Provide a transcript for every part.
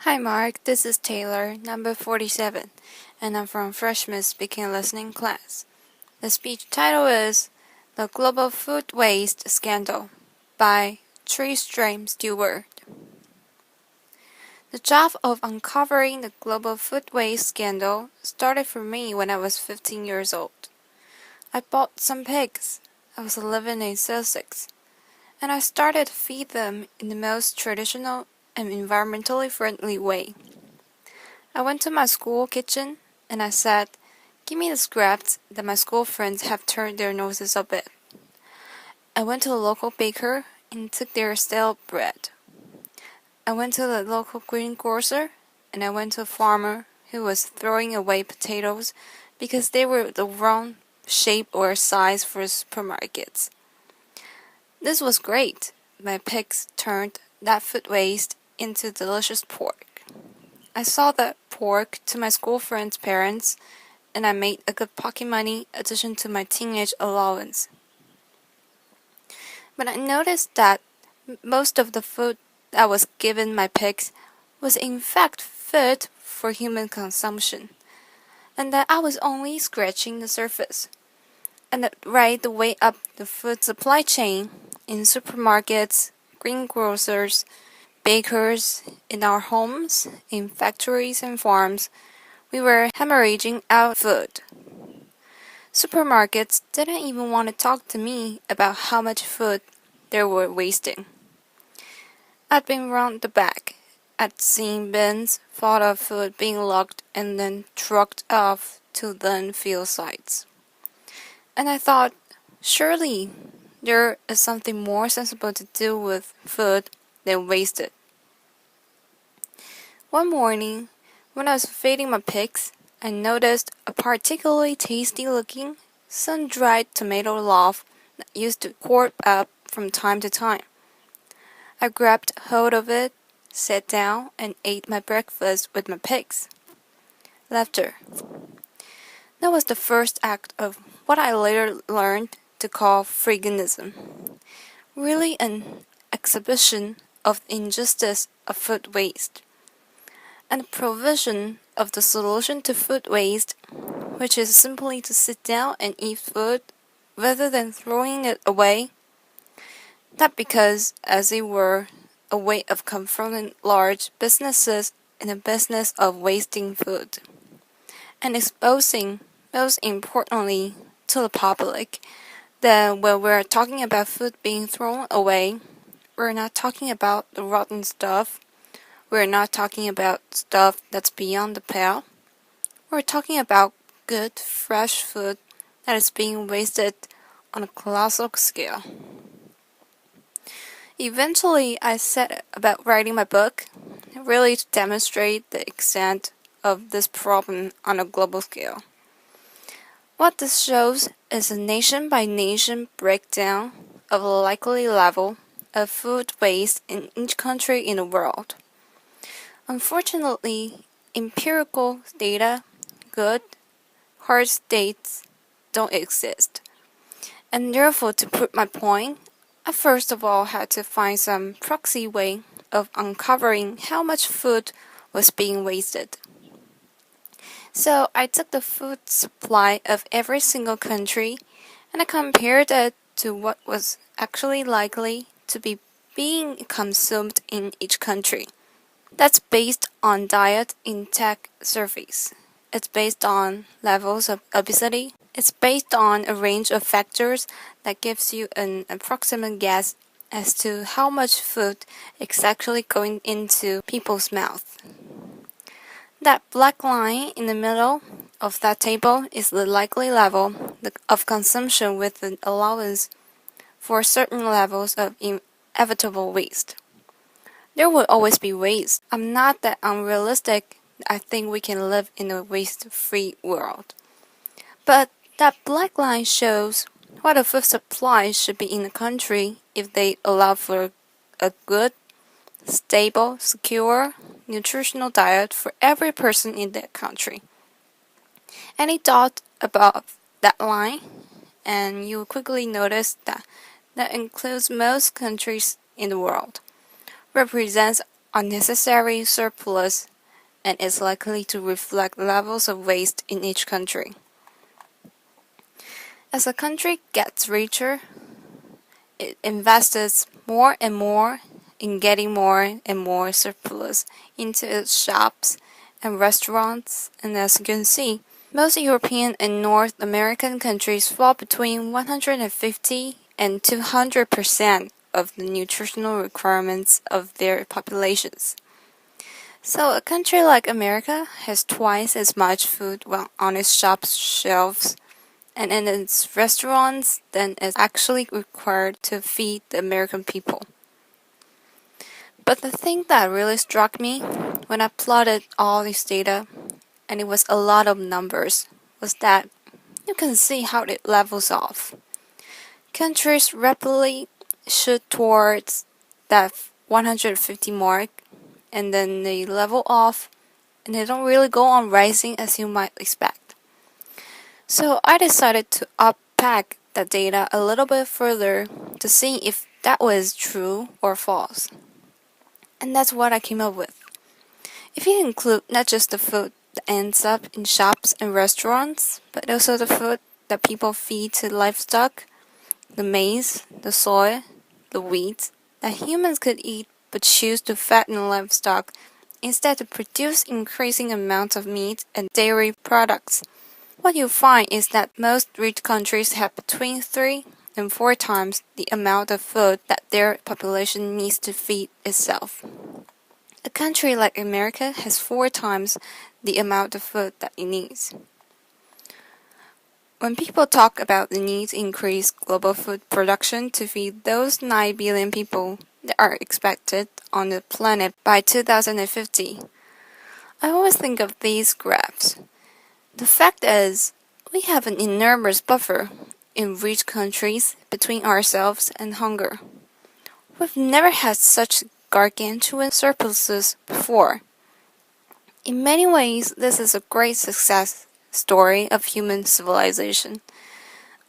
Hi Mark, this is Taylor, number 47, and I'm from Freshman Speaking and Listening class. The speech title is The Global Food Waste Scandal by Tristram, Stuart. The job of uncovering the global food waste scandal started for me when I was 15 years old. I bought some pigs. I was living in Sussex, and I started to feed them in the most traditional and environmentally friendly way. I went to my school kitchen and I said, "Give me the scraps that my school friends have turned their noses up at." I went to a local baker and took their stale bread. I went to the local greengrocer and I went to a farmer who was throwing away potatoes because they were the wrong shape or size for supermarkets. This was great. My pigs turned that food waste into delicious pork. I sold that pork to my school friends' parents, and I made a good pocket money addition to my teenage allowance. But I noticed that most of the food that was given my pigs was in fact fit for human consumption, and that I was only scratching the surface. And that right the way up the food supply chain in supermarkets, greengrocers, bakers, in our homes, in factories and farms, we were hemorrhaging out food. Supermarkets didn't even want to talk to me about how much food they were wasting. I'd been round the back. I'd seen bins full of food being locked and then trucked off to landfill sites. And I thought, surely there is something more sensible to do with food than waste it. One morning, when I was feeding my pigs, I noticed a particularly tasty-looking, sun-dried tomato loaf that used to crop up from time to time. I grabbed hold of it, sat down, and ate my breakfast with my pigs. Laughter. That was the first act of what I later learned to call freeganism. Really an exhibition of the injustice of food waste, and the provision of the solution to food waste, which is simply to sit down and eat food rather than throwing it away. Not because, as it were, a way of confronting large businesses in the business of wasting food, and exposing, most importantly, to the public, that when we're talking about food being thrown away, we're not talking about the rotten stuff. We're not talking about stuff that's beyond the pale. We're talking about good, fresh food that is being wasted on a colossal scale. Eventually, I set about writing my book, really to demonstrate the extent of this problem on a global scale. What this shows is a nation-by-nation breakdown of the likely level of food waste in each country in the world. Unfortunately, empirical data, good, hard states, don't exist. And therefore, to prove my point, I first of all had to find some proxy way of uncovering how much food was being wasted. So I took the food supply of every single country and I compared it to what was actually likely to be being consumed in each country. That's based on diet intake surveys. It's based on levels of obesity. It's based on a range of factors that gives you an approximate guess as to how much food is actually going into people's mouths. That black line in the middle of that table is the likely level of consumption with an allowance for certain levels of inevitable waste. There will always be waste. I'm not that unrealistic. I think we can live in a waste-free world. But that black line shows what a food supply should be in a country if they allow for a good, stable, secure, nutritional diet for every person in that country. Any dot above that line, and you will quickly notice that includes most countries in the world, represents unnecessary surplus and is likely to reflect levels of waste in each country. As a country gets richer, it invests more and more in getting more and more surplus into its shops and restaurants, and as you can see, most European and North American countries fall between 150 and 200% of the nutritional requirements of their populations. So a country like America has twice as much food on its shop shelves and in its restaurants than is actually required to feed the American people. But the thing that really struck me when I plotted all this data, and it was a lot of numbers, was that you can see how it levels off. Countries rapidly shoot towards that 150 mark, and then they level off, and they don't really go on rising as you might expect. So I decided to unpack that data a little bit further to see if that was true or false. And that's what I came up with. If you include not just the food that ends up in shops and restaurants, but also the food that people feed to livestock, the maize, the soy, the wheat that humans could eat but choose to fatten livestock instead to produce increasing amounts of meat and dairy products, what you find is that most rich countries have between 3 and 4 times the amount of food that their population needs to feed itself. A country like America has 4 times the amount of food that it needs. When people talk about the need to increase global food production to feed those 9 billion people that are expected on the planet by 2050, I always think of these graphs. The fact is, we have an enormous buffer in rich countries between ourselves and hunger. We've never had such gargantuan surpluses before. In many ways, this is a great success story of human civilization,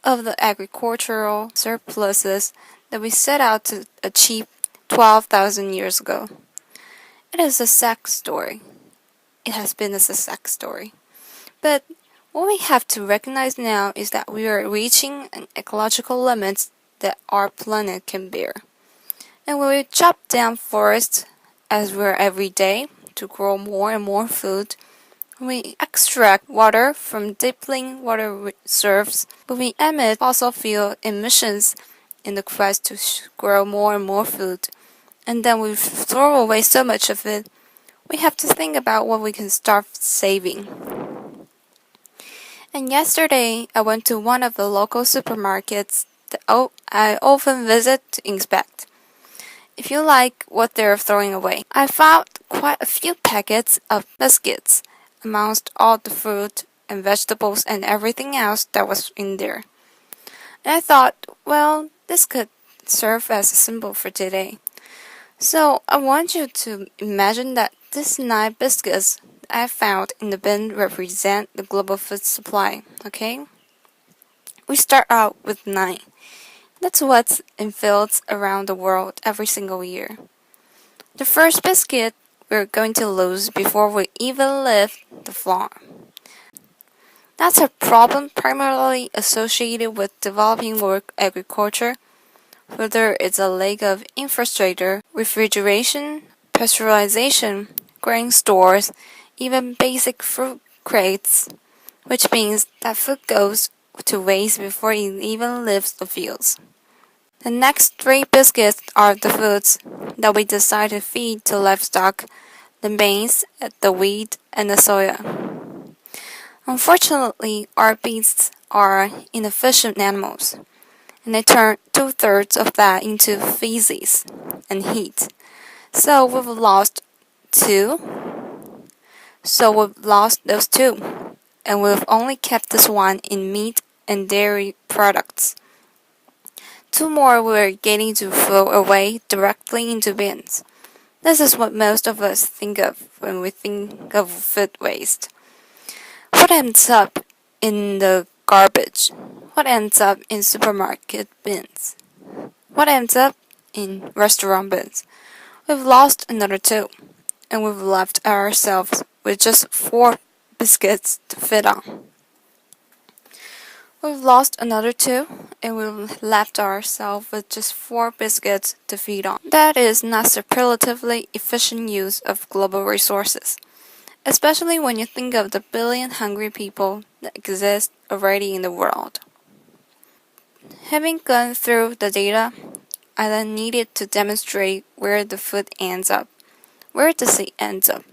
of the agricultural surpluses that we set out to achieve 12,000 years ago. It is a success story. It has been a success story. But what we have to recognize now is that we are reaching an ecological limit that our planet can bear. And when we chop down forests, as we're every day, to grow more and more food, when we extract water from depleting water reserves, when we emit fossil fuel emissions in the quest to grow more and more food, and then we throw away so much of it, we have to think about what we can start saving. And yesterday, I went to one of the local supermarkets that I often visit to inspect. If you like what they're throwing away, I found quite a few packets of biscuits amongst all the fruit and vegetables and everything else that was in there. And I thought, well, this could serve as a symbol for today. So I want you to imagine that these 9 biscuits I found in the bin represent the global food supply, okay? We start out with 9. That's what's in fields around the world every single year. The first biscuit we're going to lose before we even leave the farm. That's a problem primarily associated with developing world agriculture, whether it's a lack of infrastructure, refrigeration, pasteurization, grain stores, even basic fruit crates, which means that food goes to waste before it even leaves the fields. The next 3 biscuits are the foods that we decide to feed to livestock, the maize, the wheat, and the soya. Unfortunately, our beasts are inefficient animals, and they turn 2/3 of that into feces and heat. So we've lost 2. So we've lost those 2, and we've only kept this one in meat and dairy products. 2 more we're getting to throw away directly into bins. This is what most of us think of when we think of food waste. What ends up in the garbage? What ends up in supermarket bins? What ends up in restaurant bins? We've lost another 2, and we've left ourselves with just 4 biscuits to feed on. We've lost another 2, and we've left ourselves with just 4 biscuits to feed on. That is not superlatively efficient use of global resources, especially when you think of the billion hungry people that exist already in the world. Having gone through the data, I then needed to demonstrate where the food ends up. Where does it end up?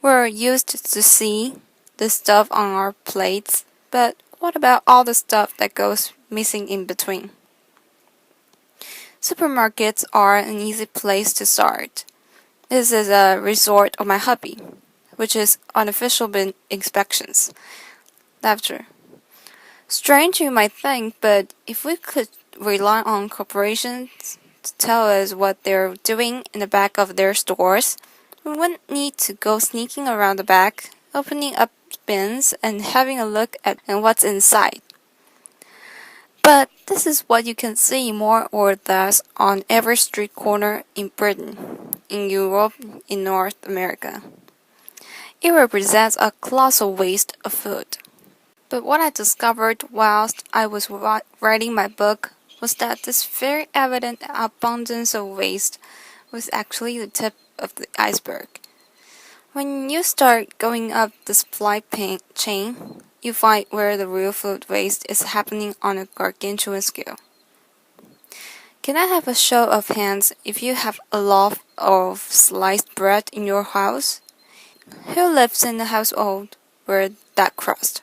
We're used to see the stuff on our plates, but what about all the stuff that goes missing in between? Supermarkets are an easy place to start. This is a resort of my hobby, which is unofficial bin inspections. Laughter. Strange you might think, but if we could rely on corporations to tell us what they're doing in the back of their stores, we wouldn't need to go sneaking around the back, opening up bins and having a look at what's inside. But this is what you can see more or less on every street corner in Britain, in Europe, in North America. It represents a colossal waste of food. But what I discovered whilst I was writing my book was that this very evident abundance of waste was actually the tip of the iceberg. When you start going up the supply chain, you find where the real food waste is happening on a gargantuan scale. Can I have a show of hands if you have a loaf of sliced bread in your house? Who lives in the household where that crust,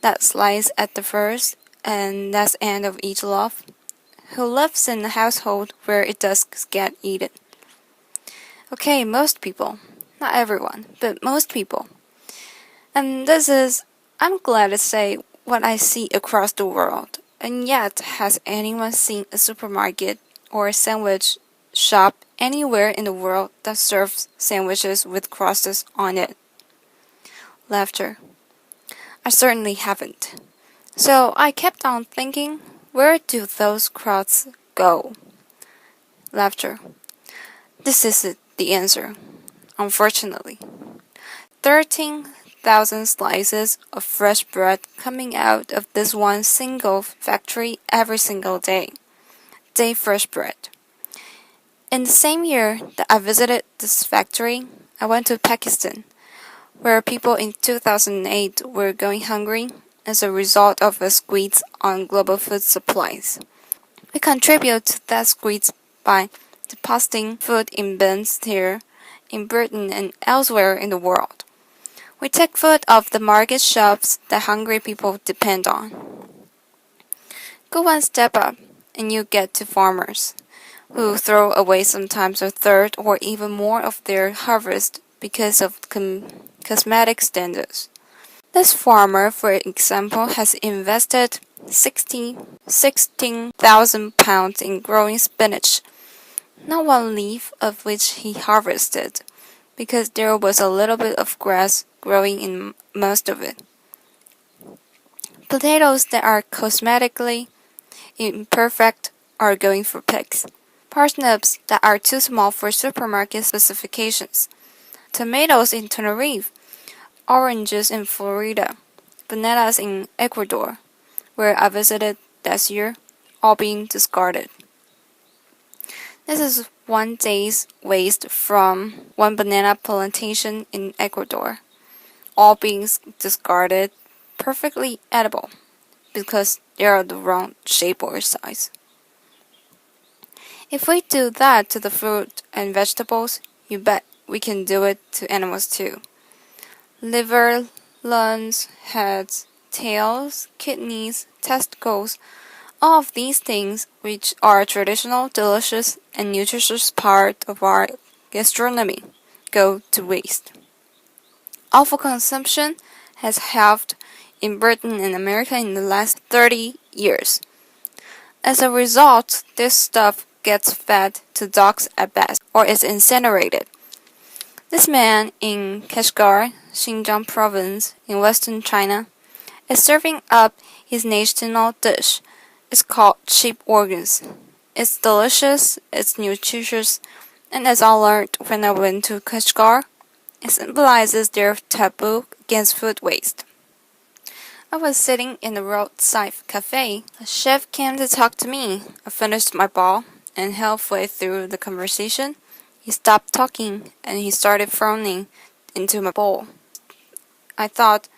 that slice at the first and last end of each loaf? Who lives in the household where it does get eaten? Okay, most people. Not everyone, but most people. And this is, I'm glad to say, what I see across the world. And yet, has anyone seen a supermarket or a sandwich shop anywhere in the world that serves sandwiches with crusts on it? Laughter. I certainly haven't. So I kept on thinking, where do those crusts go? Laughter. This is it, the answer. Unfortunately, 13,000 slices of fresh bread coming out of this one single factory every single day. Day fresh bread. In the same year that I visited this factory, I went to Pakistan, where people in 2008 were going hungry as a result of a squeeze on global food supplies. We contribute to that squeeze by depositing food in bins here in Britain and elsewhere in the world. We take food off the market shelves that hungry people depend on. Go one step up, and you get to farmers, who throw away sometimes a third or even more of their harvest because of cosmetic standards. This farmer, for example, has invested £16,000 in growing spinach, not one leaf of which he harvested, because there was a little bit of grass growing in most of it. Potatoes that are cosmetically imperfect are going for pigs. Parsnips that are too small for supermarket specifications. Tomatoes in Tenerife. Oranges in Florida. Bananas in Ecuador, where I visited last year, all being discarded. This is one day's waste from one banana plantation in Ecuador, all being discarded, perfectly edible, because they are the wrong shape or size. If we do that to the fruit and vegetables, you bet we can do it to animals too. Liver, lungs, heads, tails, kidneys, testicles, all of these things, which are a traditional, delicious, and nutritious part of our gastronomy, go to waste. Awful consumption has halved in Britain and America in the last 30 years. As a result, this stuff gets fed to dogs at best, or is incinerated. This man in Kashgar, Xinjiang province in western China, is serving up his national dish. It's called sheep organs. It's delicious, it's nutritious, And as I learned when I went to Kashgar, it symbolizes their taboo against food waste. I was sitting in a roadside cafe. A chef came to talk to me. I finished my bowl, and halfway through the conversation, he stopped talking and he started frowning into my bowl. I thought,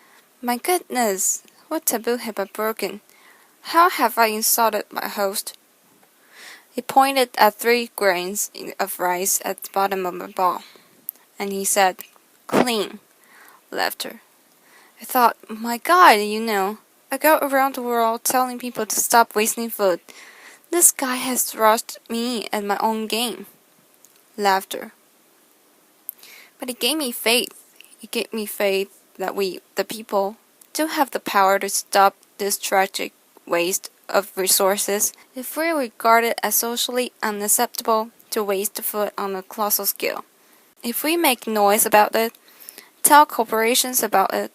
my goodness, what taboo have I broken? How have I insulted my host? He pointed at 3 grains of rice at the bottom of my bowl, and he said, clean. Laughter. I thought, my God, I go around the world telling people to stop wasting food. This guy has thrashed me at my own game. Laughter. But it gave me faith. It gave me faith that we, the people, do have the power to stop this tragic waste of resources if we regard it as socially unacceptable to waste food on a colossal scale. If we make noise about it, tell corporations about it,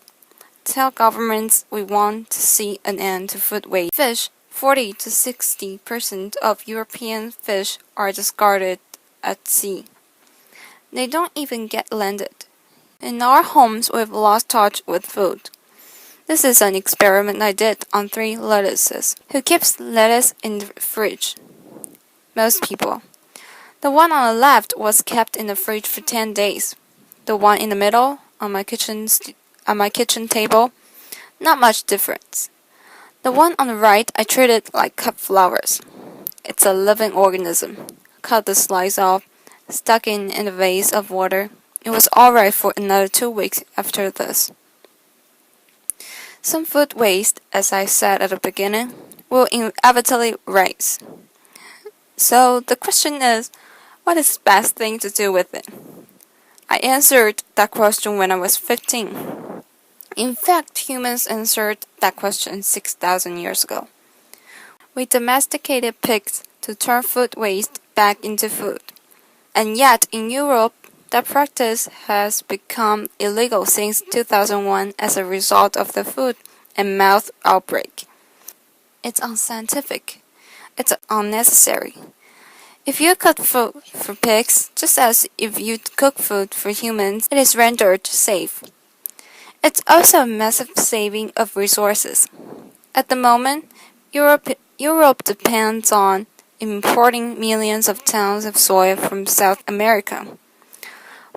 tell governments we want to see an end to food waste. Fish, 40 to 60% of European fish are discarded at sea. They don't even get landed. In our homes, we've lost touch with food. This is an experiment I did on 3 lettuces. Who keeps lettuce in the fridge? Most people. The one on the left was kept in the fridge for 10 days. The one in the middle, on my kitchen table, not much difference. The one on the right I treated like cut flowers. It's a living organism. Cut the slice off, stuck in a vase of water. It was alright for another 2 weeks after this. Some food waste, as I said at the beginning, will inevitably rise. So the question is, what is the best thing to do with it? I answered that question when I was 15. In fact, humans answered that question 6,000 years ago. We domesticated pigs to turn food waste back into food. And yet, in Europe, that practice has become illegal since 2001 as a result of the foot and mouth outbreak. It's unscientific. It's unnecessary. If you cook food for pigs, just as if you cook food for humans, it is rendered safe. It's also a massive saving of resources. At the moment, Europe depends on importing millions of tons of soy from South America,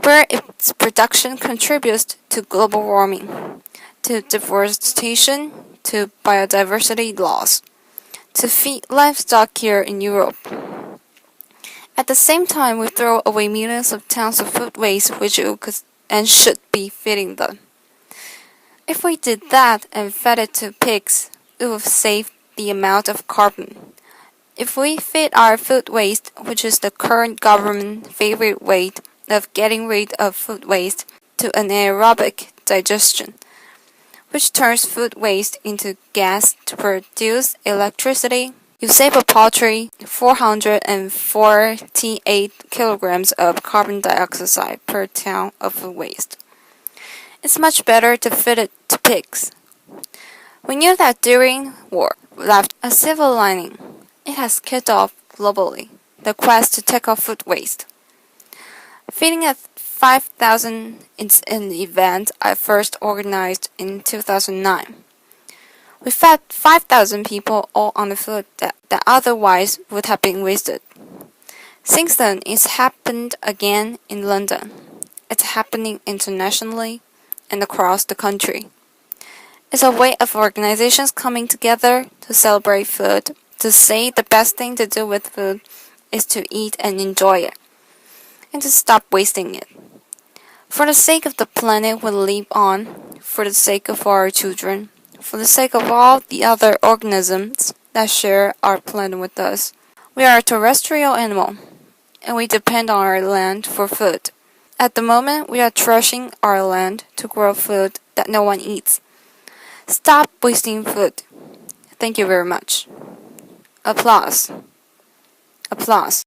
where its production contributes to global warming, to deforestation, to biodiversity loss, to feed livestock here in Europe. At the same time, we throw away millions of tons of food waste which we could and should be feeding them. If we did that and fed it to pigs, it would save the amount of carbon. If we feed our food waste, which is the current government favorite way of getting rid of food waste, to anaerobic digestion, which turns food waste into gas to produce electricity, you save a paltry 448 kilograms of carbon dioxide per ton of food waste. It's much better to feed it to pigs. We knew that during war left a silver lining. It has kicked off globally the quest to tackle food waste. Feeding at 5,000 is an event I first organized in 2009. We fed 5,000 people all on the food that otherwise would have been wasted. Since then, it's happened again in London. It's happening internationally and across the country. It's a way of organizations coming together to celebrate food, to say the best thing to do with food is to eat and enjoy it, and to stop wasting it. For the sake of the planet we live on, for the sake of our children, for the sake of all the other organisms that share our planet with us. We are a terrestrial animal, and we depend on our land for food. At the moment, we are trashing our land to grow food that no one eats. Stop wasting food. Thank you very much. Applause. Applause.